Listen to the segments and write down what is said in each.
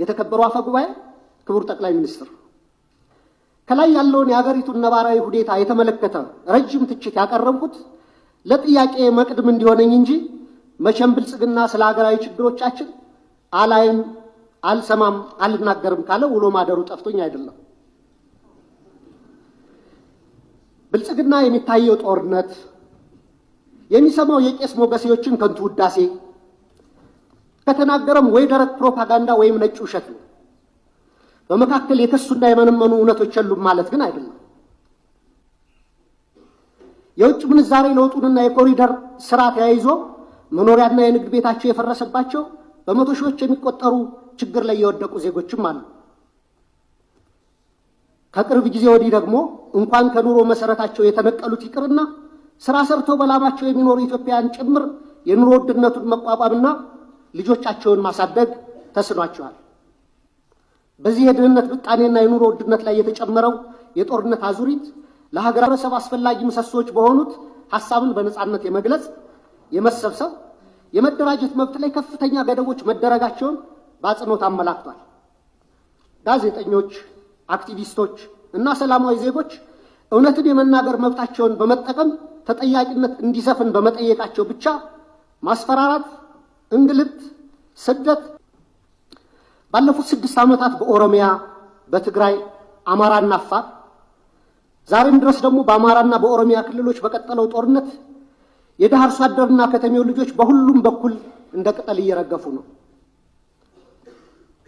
የተከበሩ አፈ ጉባኤ፣ ክቡር ጠቅላይ ሚኒስትር፣ ከላይ ያለውን የሀገሪቱን ነባራዊ ሁኔታ የተመለከተ ረጅም ትችት ያቀረብኩት ለጥያቄ መቅድም እንዲሆነኝ እንጂ መቼም ብልጽግና ስለ ሀገራዊ ችግሮቻችን አላይም፣ አልሰማም፣ አልናገርም ካለ ውሎ ማደሩ ጠፍቶኝ አይደለም። ብልጽግና የሚታየው ጦርነት፣ የሚሰማው የቄስ ሞገሴዎችን ከንቱ ውዳሴ፣ ከተናገረም ወይ ደረቅ ፕሮፓጋንዳ ወይም ነጭ ውሸት ነው። በመካከል የተሱና የመነመኑ እውነቶች የሉም ማለት ግን አይደለም። የውጭ ምንዛሬ ለውጡንና የኮሪደር ስራ ተያይዞ መኖሪያና የንግድ ቤታቸው የፈረሰባቸው በመቶ ሺዎች የሚቆጠሩ ችግር ላይ የወደቁ ዜጎችም አሉ። ከቅርብ ጊዜ ወዲህ ደግሞ እንኳን ከኑሮ መሰረታቸው የተነቀሉት ይቅርና ስራ ሰርተው በላባቸው የሚኖሩ ኢትዮጵያውያን ጭምር የኑሮ ውድነቱን መቋቋምና ልጆቻቸውን ማሳደግ ተስኗቸዋል። በዚህ የድህነት ብጣኔና የኑሮ ውድነት ላይ የተጨመረው የጦርነት አዙሪት ለሀገረሰብ አስፈላጊ ምሰሶች በሆኑት ሐሳብን በነጻነት የመግለጽ፣ የመሰብሰብ፣ የመደራጀት መብት ላይ ከፍተኛ ገደቦች መደረጋቸውን በአጽንኦት አመላክቷል። ጋዜጠኞች፣ አክቲቪስቶች እና ሰላማዊ ዜጎች እውነትን የመናገር መብታቸውን በመጠቀም ተጠያቂነት እንዲሰፍን በመጠየቃቸው ብቻ ማስፈራራት፣ እንግልት፣ ስደት ባለፉት 6 ዓመታት በኦሮሚያ፣ በትግራይ፣ አማራና አፋር ዛሬም ድረስ ደግሞ በአማራና በኦሮሚያ ክልሎች በቀጠለው ጦርነት የድሃ አርሶ አደርና ከተሜው ልጆች በሁሉም በኩል እንደ ቅጠል እየረገፉ ነው።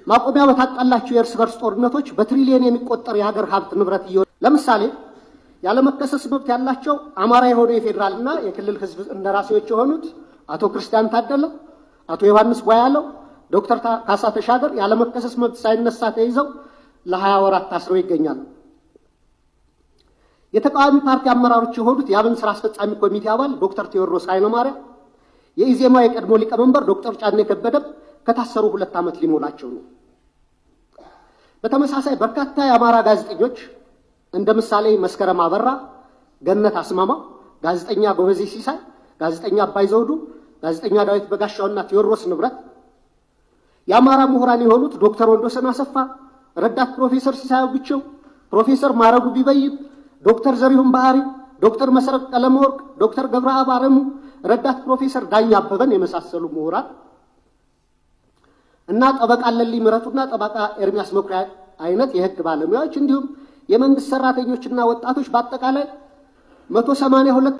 ማቆሚያ በታጣላቸው የእርስ በርስ ጦርነቶች በትሪሊየን የሚቆጠር የሀገር ሀብት ንብረት ለምሳሌ ያለመከሰስ መብት ያላቸው አማራ የሆኑ የፌዴራልና የክልል ህዝብ እንደራሴዎች የሆኑት አቶ ክርስቲያን ታደለ፣ አቶ ዮሐንስ ቧያለው፣ ዶክተር ካሳ ተሻገር ያለመከሰስ መብት ሳይነሳ ተይዘው ለ20 ወራት ታስረው ይገኛሉ። የተቃዋሚ ፓርቲ አመራሮች የሆኑት የአብን ስራ አስፈጻሚ ኮሚቴ አባል ዶክተር ቴዎድሮስ ኃይለማርያም፣ የኢዜማ የቀድሞ ሊቀመንበር ዶክተር ጫኔ ከበደ ከታሰሩ 2 ዓመት ሊሞላቸው ነው። በተመሳሳይ በርካታ የአማራ ጋዜጠኞች እንደ ምሳሌ መስከረም አበራ፣ ገነት አስማማ፣ ጋዜጠኛ ጎበዜ ሲሳይ፣ ጋዜጠኛ አባይ ዘውዱ፣ ጋዜጠኛ ዳዊት በጋሻውና ቴዎድሮስ ንብረት፣ የአማራ ምሁራን የሆኑት ዶክተር ወንዶሰን አሰፋ፣ ረዳት ፕሮፌሰር ሲሳይ ብቸው፣ ፕሮፌሰር ማረጉ ቢበይድ፣ ዶክተር ዘሪሁን ባህሪ፣ ዶክተር መሰረት ቀለመወርቅ፣ ዶክተር ገብረአብ አረሙ፣ ረዳት ፕሮፌሰር ዳኛ አበበን የመሳሰሉ ምሁራን እና ጠበቃ ለሊ ምረቱና ጠበቃ ኤርሚያስ መኩሪያ አይነት የህግ ባለሙያዎች እንዲሁም የመንግስት ሰራተኞችና ወጣቶች በአጠቃላይ 182